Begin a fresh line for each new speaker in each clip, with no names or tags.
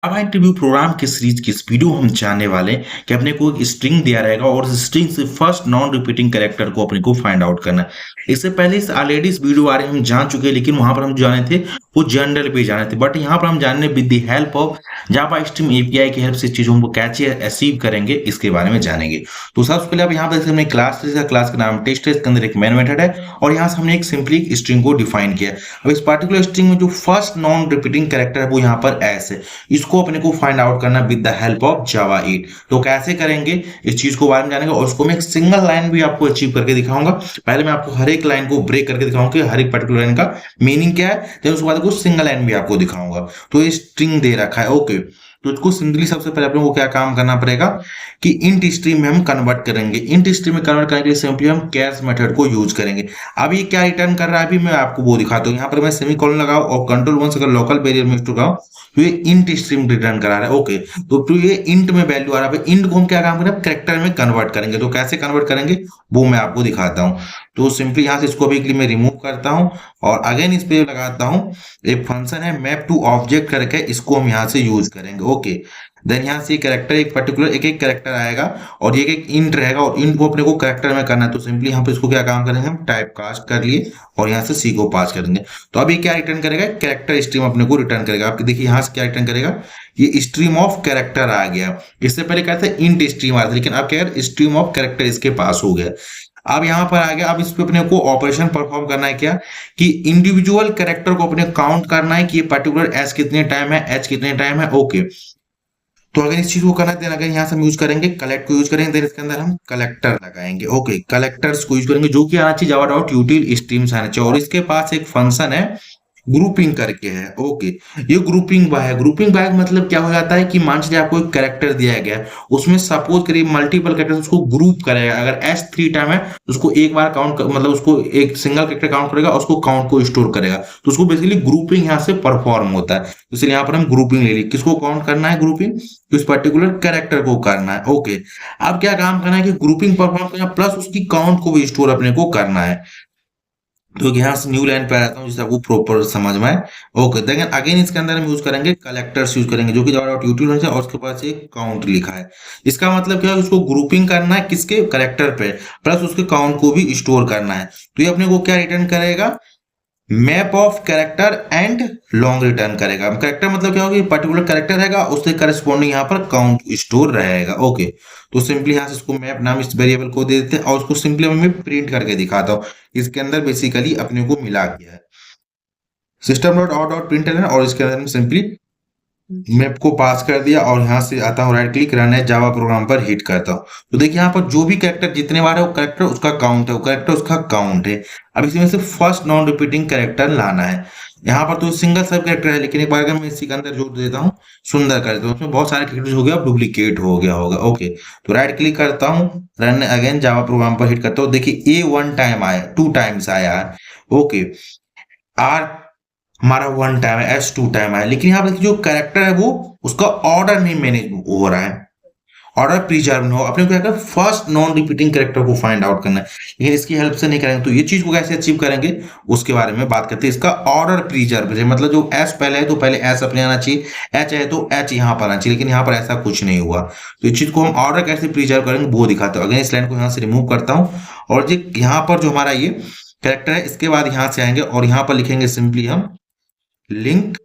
अब interview programme के series की इस वीडियो हम जानने वाले हैं कि अपने को एक स्ट्रिंग दिया रहेगा और उस स्ट्रिंग से फर्स्ट नॉन रिपीटिंग कैरेक्टर को अपने को फाइंड आउट करना है। इससे पहले इस ऑलरेडी इस वीडियो बारे में हम जान चुके हैं, लेकिन वहां पर हम जाने थे वो जनरल पे जाने थे, बट यहाँ पर हम जानने with the help of Java stream API की हेल्प से चीजों को कैसे अचीव करेंगे इसके बारे में जानेंगे। तो सबसे पहले आप यहाँ पर हमने क्लास क्लास का नाम टेस्ट है, इसके अंदर एक मेन मेथड है और यहाँ से हमने एक सिंपली स्ट्रिंग को डिफाइन किया। अब इस पर्टिकुलर स्ट्रिंग में जो फर्स्ट नॉन रिपीटिंग कैरेक्टर है वो यहाँ पर एस है, इसको अपने को फाइंड आउट करना with the help of Java 8। तो कैसे करेंगे इस चीज को बारे में जानेंगे और उसको मैं एक सिंगल लाइन भी आपको अचीव करके दिखाऊंगा। पहले मैं आपको हर एक लाइन को ब्रेक करके दिखाऊंगा कि हर एक पर्टिकुलर लाइन का मीनिंग क्या है, देन उसके बाद कुछ सिंगल लाइन भी आपको दिखाऊंगा। तो ये स्ट्रिंग दे रखा है, ओके। तो इसको सिंपली सबसे पहले अपने को क्या काम करना पड़ेगा कि इंट स्ट्रीम में हम कन्वर्ट करेंगे। इंट स्ट्रीम में कन्वर्ट करने के लिए सिंपली हम कैस मेथड को यूज करेंगे। अब ये क्या रिटर्न कर रहा है अभी मैं आपको वो दिखाता हूँ। यहाँ पर मैं सेमीकोलन लगाऊं और कंट्रोल 1 से अगर लोकल वेरिएबल में स्टोर कराऊं तो ये इंट स्ट्रीम रिटर्न करा रहा है, ओके। तो ये इंट में वैल्यू आ रहा है, इंट को हम क्या काम करें कैरेक्टर में कन्वर्ट करेंगे। तो कैसे कन्वर्ट करेंगे वो मैं आपको दिखाता हूँ। तो सिंपली यहाँ से इसको भी मैं रिमूव करता हूँ और अगेन इस पे लगाता हूँ एक फंक्शन है मैप टू ऑब्जेक्ट करके, इसको हम यहाँ से यूज करेंगे, ओके। देन यहाँ से कैरेक्टर एक पर्टिकुलर एक एक कैरेक्टर आएगा और ये एक इंट रहेगा और इंट को अपने को कैरेक्टर में करना है। तो सिंपली यहाँ पे इसको क्या काम करेंगे हम टाइप कास्ट कर लिए और यहाँ से सी को पास करेंगे। तो अभी क्या रिटर्न करेगा कैरेक्टर स्ट्रीम अपने को रिटर्न करेगा। आपके देखिए यहाँ से क्या रिटर्न करेगा ये स्ट्रीम ऑफ कैरेक्टर आ गया। इससे पहले क्या था इंट स्ट्रीम आ रहा था, लेकिन अब क्या स्ट्रीम ऑफ कैरेक्टर इसके पास हो गया। अब यहाँ पर आ गया, अब इस पे अपने को ऑपरेशन परफॉर्म करना है क्या कि इंडिविजुअल कैरेक्टर को अपने काउंट करना है कि ये पर्टिकुलर एस कितने टाइम है एच कितने टाइम है, ओके। तो अगर इस चीज को करना है अगर यहाँ से हम यूज करेंगे कलेक्ट को यूज करेंगे, देन इसके अंदर हम कलेक्टर लगाएंगे, ओके। कलेक्टर्स को यूज करेंगे जो कि आना चाहिए जावा डॉट यूटिल स्ट्रीम्स आना चाहिए और इसके पास एक फंक्शन है ग्रुपिंग करके है, ओके। ये ग्रुपिंग बाय है। ग्रुपिंग बाय मतलब क्या हो जाता है कि मान लीजिए आपको एक कैरेक्टर दिया गया है, उसमें सपोज करिए मल्टीपल कैरेक्टर्स उसको ग्रुप करेगा। अगर एस 3 टाइम है तो उसको एक बार काउंट मतलब उसको एक सिंगल कैरेक्टर काउंट करेगा और उसको काउंट को स्टोर करेगा। तो उसको बेसिकली ग्रुपिंग यहाँ से परफॉर्म होता है। तो इसलिए यहाँ पर हम ग्रुपिंग ले ली, किसको काउंट करना है ग्रुपिंग, तो इस पर्टिकुलर कैरेक्टर को करना है, ओके। अब क्या काम करना है कि ग्रुपिंग परफॉर्म करना प्लस उसकी काउंट को भी स्टोर अपने को करना है। तो यहाँ से न्यू लाइन पे आ जाता हूँ जिससे आपको प्रॉपर समझ में आए, ओके। देन अगेन इसके अंदर हम यूज करेंगे कलेक्टर्स यूज करेंगे जो कि जावा डॉट यूटिल है और उसके पास एक काउंट लिखा है। इसका मतलब क्या है उसको ग्रुपिंग करना है किसके कैरेक्टर पे प्लस उसके काउंट को भी स्टोर करना है। तो ये अपने को क्या रिटर्न करेगा map of character and long return करेगा। कैरेक्टर मतलब क्या होगा पर्टिकुलर कैरेक्टर रहेगा उससे करस्पॉन्डिंग यहाँ पर काउंट स्टोर रहेगा, ओके। तो सिंपली यहाँ से इसको मैप नाम इस वेरिएबल को दे देते हैं और उसको सिंपली मैं प्रिंट करके दिखाता हूँ। इसके अंदर बेसिकली अपने को मिला गया है system dot out dot print है और इसके अंदर सिंपली मैप को पास कर दिया और यहाँ से आता हूँ राइट क्लिक रन है जावा प्रोग्राम पर हिट करता हूँ। तो देखिए यहाँ पर जो भी कैरेक्टर जितने बार है वो कैरेक्टर उसका काउंट है, वो कैरेक्टर उसका काउंट है। अब इसमें से फर्स्ट नॉन रिपीटिंग कैरेक्टर लाना है। यहाँ पर तो सिंगल सब कैरेक्टर है, लेकिन एक बार अगर मैं इसी के अंदर जोड़ देता हूँ सुंदर कर देता हूँ, उसमें बहुत सारे कैरेक्टर हो गया डुप्लीकेट हो गया होगा, ओके। तो राइट क्लिक करता हूँ रन अगेन जावा प्रोग्राम पर हिट करता हूँ। देखिए ए 1 टाइम आया 2 टाइम्स आया है, ओके। आर हमारा 1 टाइम है एस 2 टाइम है, लेकिन यहाँ पर जो कैरेक्टर है वो उसका ऑर्डर नहीं मैनेज हो रहा है, ऑर्डर प्रिजर्व नहीं हो। अपने को क्या करना फर्स्ट नॉन रिपीटिंग कैरेक्टर को फाइंड आउट करना है, लेकिन इसकी हेल्प से नहीं करेंगे। तो ये चीज को कैसे अचीव करेंगे उसके बारे में बात करते हैं। इसका ऑर्डर प्रिजर्व है, मतलब जो एस पहले है तो पहले एस अपने आना चाहिए, एच है तो एच यहाँ पर आना चाहिए, लेकिन यहाँ पर ऐसा कुछ नहीं हुआ। तो इस चीज को हम ऑर्डर कैसे प्रिजर्व करेंगे वो दिखाते हैं। अगेन इस लाइन को यहाँ से रिमूव करता हूँ और जो यहाँ पर जो हमारा ये कैरेक्टर है इसके बाद यहाँ से आएंगे और यहाँ पर लिखेंगे सिंपली हम लिंक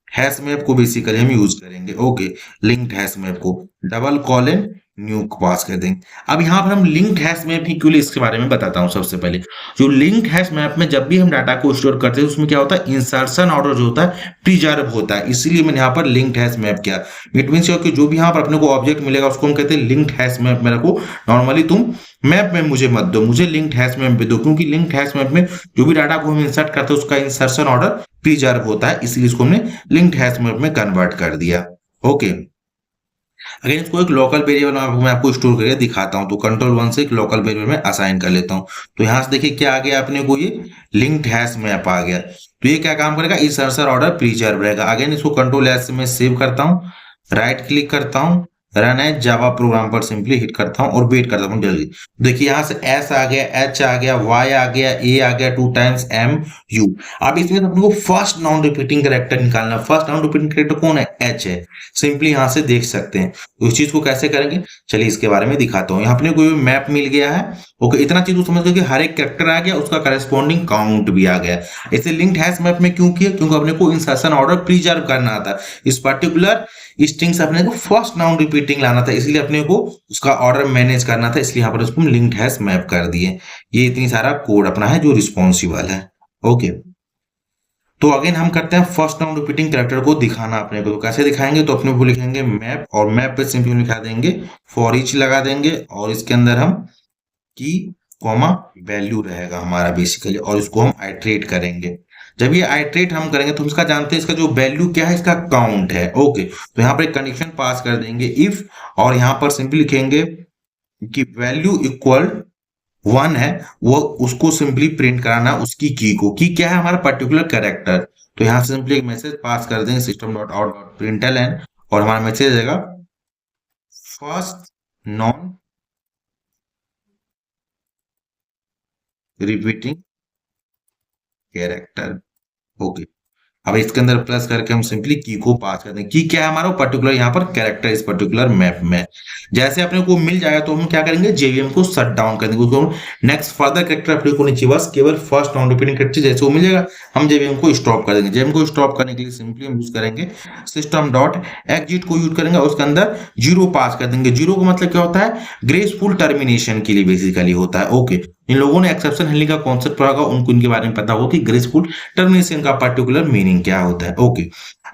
हैश मैप को बेसिकली हम यूज करेंगे, ओके। लिंक्ड हैश मैप को डबल कॉलन न्यू पास कर देंगे। अब यहाँ पर हम लिंक्ड हैश मैप ही क्यों इसके बारे में बताता हूँ। सबसे पहले जो लिंक्ड हैश मैप में जब भी हम डाटा को स्टोर करते हैं उसमें क्या होता है इंसर्शन ऑर्डर जो होता है प्रिजर्व होता है, इसीलिए मैंने यहाँ पर लिंक्ड हैश मैप किया। इट मीन्स कि जो भी यहाँ पर अपने को ऑब्जेक्ट मिलेगा उसको हम कहते हैं लिंक्ड हैश मैप में रखो। नॉर्मली तुम मैप में मुझे मत दो, मुझे लिंक्ड हैश मैप में दो, क्योंकि लिंक्ड हैश मैप में जो भी डाटा को हम इंसर्ट करते हैं उसका इंसर्शन ऑर्डर प्रिजर्व होता है, इसलिए इसको हमने लिंक्ड हैश मैप में कन्वर्ट कर दिया, ओके। अगर इसको एक लोकल वेरिएबल मैं आपको स्टोर करके दिखाता हूं। तो कंट्रोल 1 से एक लोकल वेरिएबल में असाइन कर लेता हूं। तो यहां से देखिए क्या आ गया अपने को ये लिंक्ड हैश मैप आ गया। तो ये क्या काम करेगा इंसर्शन ऑर्डर प्रिजर्व रहेगा। अगेन इसको कंट्रोल एस में सेव करता हूं, राइट क्लिक करता हूं, रन एज जावा प्रोग्राम पर सिंपली हिट करता हूँ और वेट करता हूँ जल्दी। देखिए यहाँ से एस आ गया, एच आ गया, वाई आ गया, ए आ गया, 2 टाइम्स एम यू। अब इसमें अपने को फर्स्ट नॉन रिपीटिंग कैरेक्टर निकालना। फर्स्ट नॉन रिपीटिंग कैरेक्टर कौन है? एच है। सिंपली यहाँ से देख सकते हैं। तो इस चीज को कैसे करेंगे, चलिए इसके बारे में दिखाता हूँ। यहाँ अपने कोई मैप मिल गया है। ओके, इतना चीज समझ लो कि हर एक कैरेक्टर आ गया, उसका करस्पॉन्डिंग काउंट भी आ गया। इसे लिंक्ड हैश मैप में क्यों किया? क्योंकि अपने को इंसर्शन ऑर्डर प्रिजर्व करना था। इस पर्टिकुलर स्ट्रिंग से अपने को फर्स्ट नाउन रिपीटिंग लाना था, इसलिए अपने को उसका ऑर्डर मैनेज करना था, इसलिए यहाँ पर उसको लिंक्ड हैश मैप कर दिए। ये इतनी सारा कोड अपना है जो रिस्पॉन्सिबल है। ओके, तो अगेन हम करते हैं फर्स्ट नाउन रिपीटिंग कैरेक्टर को दिखाना अपने को। तो कैसे दिखाएंगे? तो अपने को लिखेंगे मैप, और मैप पे सिंपली लिखा देंगे फॉर ईच लगा देंगे, और इसके अंदर हम की कॉमा वैल्यू रहेगा हमारा बेसिकली, और इसको हम आइट्रेट करेंगे। जब ये आइट्रेट हम करेंगे तो हम इसका जानते हैं, इसका जो वैल्यू क्या है, इसका काउंट है। ओके, तो यहाँ पर एक कंडीशन पास कर देंगे इफ, और यहाँ पर सिंपली लिखेंगे कि वैल्यू इक्वल 1 है, वो उसको सिंपली प्रिंट कराना उसकी की को। की क्या है? हमारा पर्टिकुलर कैरेक्टर। तो यहाँ से सिंपली एक मैसेज पास कर देंगे system dot out dot println, और हमारा मैसेज आएगा first non repeating character. Okay, अब इसके अंदर प्लस करके हम सिंपली की को पास कर देंगे। की क्या है? हमारा पर्टिकुलर यहाँ पर कैरेक्टर इस पर्टिकुलर मैप में। जैसे अपने को मिल जाएगा तो हम क्या करेंगे, जेवीएम को शट डाउन कर देंगे। उसको नेक्स्ट फर्दर कैरेक्टर अपने को नहीं चाहिए, बस केवल फर्स्ट नॉन रिपीटिंग कैरेक्टर जैसे वो मिल जाएगा हम जेवीएम को स्टॉप कर देंगे। जेवीएम को स्टॉप करने के लिए सिंपली हम यूज करेंगे सिस्टम डॉट एग्जिट को यूज करेंगे, और उसके अंदर 0 पास कर देंगे। 0 का मतलब क्या होता है? ग्रेसफुल टर्मिनेशन के लिए बेसिकली होता है। ओके, इन लोगों ने एक्सेप्शन हैंडलिंग का कॉन्सेप्ट पढ़ा होगा, उनको इनके बारे में पता होगा कि ग्रेसफुल टर्मिनेशन का पर्टिकुलर मीनिंग क्या होता है। ओके,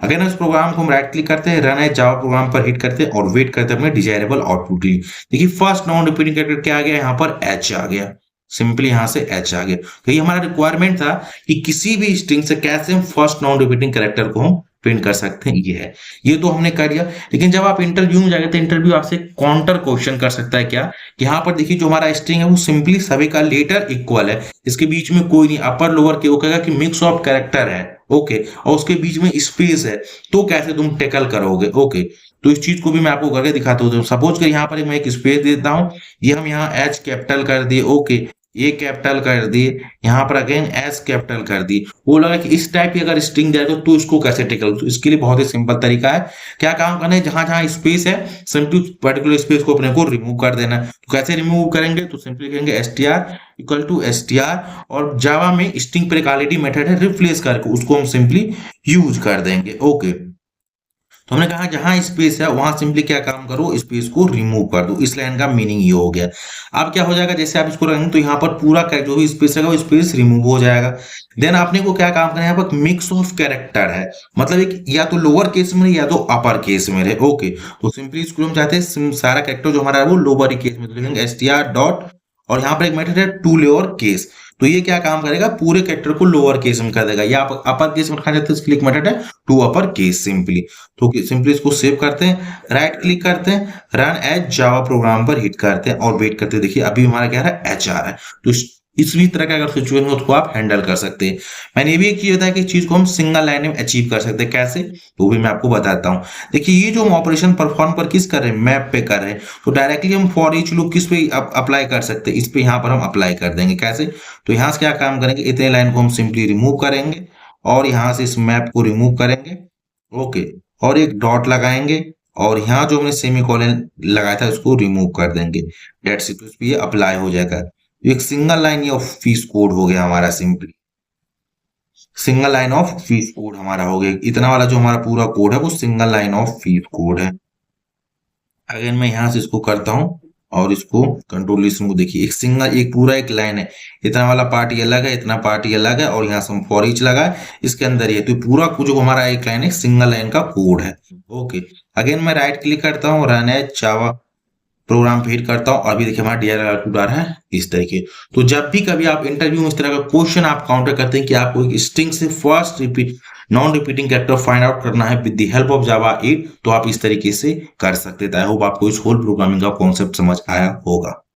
अगर इस प्रोग्राम को हम राइट क्लिक करते हैं, रन एज जावा प्रोग्राम पर हिट करते हैं और वेट करते हैं अपने डिजायरेबल आउटपुट के लिए। देखिए फर्स्ट नॉन रिपीटिंग कैरेक्टर क्या आ गया? यहाँ पर एच आ गया। सिंपली यहाँ से एच आ गया। तो ये हमारा रिक्वायरमेंट था कि किसी भी स्ट्रिंग से कैसे हम फर्स्ट नॉन रिपीटिंग कैरेक्टर को हम प्रिंट कर सकते हैं। ये है, ये तो हमने कर लिया। लेकिन जब आप इंटरव्यू में जाएंगे तो इंटरव्यू आपसे काउंटर क्वेश्चन कर सकता है क्या, कि यहाँ पर देखिए जो हमारा स्ट्रिंग है वो सिंपली सभी का लेटर इक्वल है, इसके बीच में कोई नहीं अपर लोअर के, वो कहेगा कि मिक्स ऑफ कैरेक्टर है। ओके, और उसके बीच में स्पेस है, तो कैसे तुम टेकल करोगे? ओके, तो इस चीज को भी मैं आपको करके दिखाता हूँ। सपोज कर यहाँ पर मैं एक स्पेस देता हूँ, ये हम यहाँ एच कैपिटल कर दिए। ओके, ए कैपिटल कर दिए, यहाँ पर अगेन एस कैपिटल कर दिए। वो लगा कि इस टाइप की अगर स्ट्रिंग जाए तो इसको कैसे टेकल? तो इसके लिए बहुत ही सिंपल तरीका है। क्या काम करना है, जहां जहां स्पेस है सिंपली पर्टिकुलर स्पेस को अपने को रिमूव कर देना है। तो कैसे रिमूव करेंगे? तो सिंपली कहेंगे str इक्वल टू str, और जावा में स्ट्रिंग पर एक ऑलरेडी मेथड है रिप्लेस करके, उसको हम सिंपली यूज कर देंगे। ओके, तो हमने कहा जहां स्पेस है वहां सिंपली क्या काम करो, स्पेस को रिमूव कर दो। इस लाइन का मीनिंग ये हो गया। अब क्या हो जाएगा, जैसे आप इसको रखेंगे तो यहाँ पर पूरा जो भी स्पेस रहेगा वो स्पेस रिमूव हो जाएगा। देन आपने को क्या काम करना है, यहाँ पर मिक्स ऑफ कैरेक्टर है, मतलब एक या तो लोअर केस में या तो अपर केस में रहे। ओके, तो सिंपली इसको हम चाहते हैं सारा कैरेक्टर जो हमारा है वो लोअर केस में, तो लिखेंगे str डॉट, और यहाँ पर एक मेथड है टू लोअर केस। तो ये क्या काम करेगा, पूरे कैरेक्टर को लोअर केस में कर देगा, या अपर केस में रखा जाता है, इसके लिए एक मेथड है टू अपर केस सिंपली। तो सिंपली इसको सेव करते हैं, राइट क्लिक करते हैं, रन एज जावा प्रोग्राम पर हिट करते हैं और वेट करते हैं। देखिए अभी हमारा क्या है, एच आ रहा है। तो इसी तरह का अगर सिचुएशन हो उसको आप हैंडल कर सकते हैं। मैंने ये भी एक चीज बताया कि चीज को हम सिंगल लाइन में अचीव कर सकते हैं। कैसे? तो भी मैं आपको बताता हूँ। देखिए ये जो हम ऑपरेशन परफॉर्म पर किस कर रहे हैं, मैप पे कर रहे हैं, तो डायरेक्टली हम फॉर ईच लूप किस पे अप्लाई कर सकते हैं, इस पे यहाँ पर हम अप्लाई कर देंगे। कैसे? तो यहाँ से क्या काम करेंगे, इतने लाइन को हम सिंपली रिमूव करेंगे और यहाँ से इस मैप को रिमूव करेंगे। ओके, और एक डॉट लगाएंगे और यहाँ जो हमने सेमीकोलन लगाया था उसको रिमूव कर देंगे। डेट्स इट, उस पे ये अप्लाई हो जाएगा। एक single line of fees code हो गया हमारा, simply single line of fees code हमारा हो गया। इतना वाला जो हमारा पूरा कोड है वो single line of fees code है। अगर मैं यहां से इसको करता हूं और इसको कंट्रोल लिस्ट में, देखिए एक सिंगल, एक पूरा एक लाइन है, इतना वाला पार्ट ये अलग है, इतना पार्ट ये अलग है, और यहाँ से हम फॉर ईच लगा है इसके अंदर ये, तो पूरा जो हमारा एक लाइन है सिंगल लाइन का कोड है। ओके, अगेन मैं राइट क्लिक करता हूँ, रन एज जावा प्रोग्राम पे हिट करता हूँ, और अभी देखिए हमारा डीआर आउटपुट आ रहा है इस तरीके। तो जब भी कभी आप इंटरव्यू में इस तरह का क्वेश्चन आप काउंटर करते हैं कि आपको एक स्ट्रिंग से first repeat non repeating character find out करना है with the help of Java 8, तो आप इस तरीके से कर सकते हैं। आई होप आपको इस होल प्रोग्रामिंग का कॉन्सेप्ट समझ आया होगा।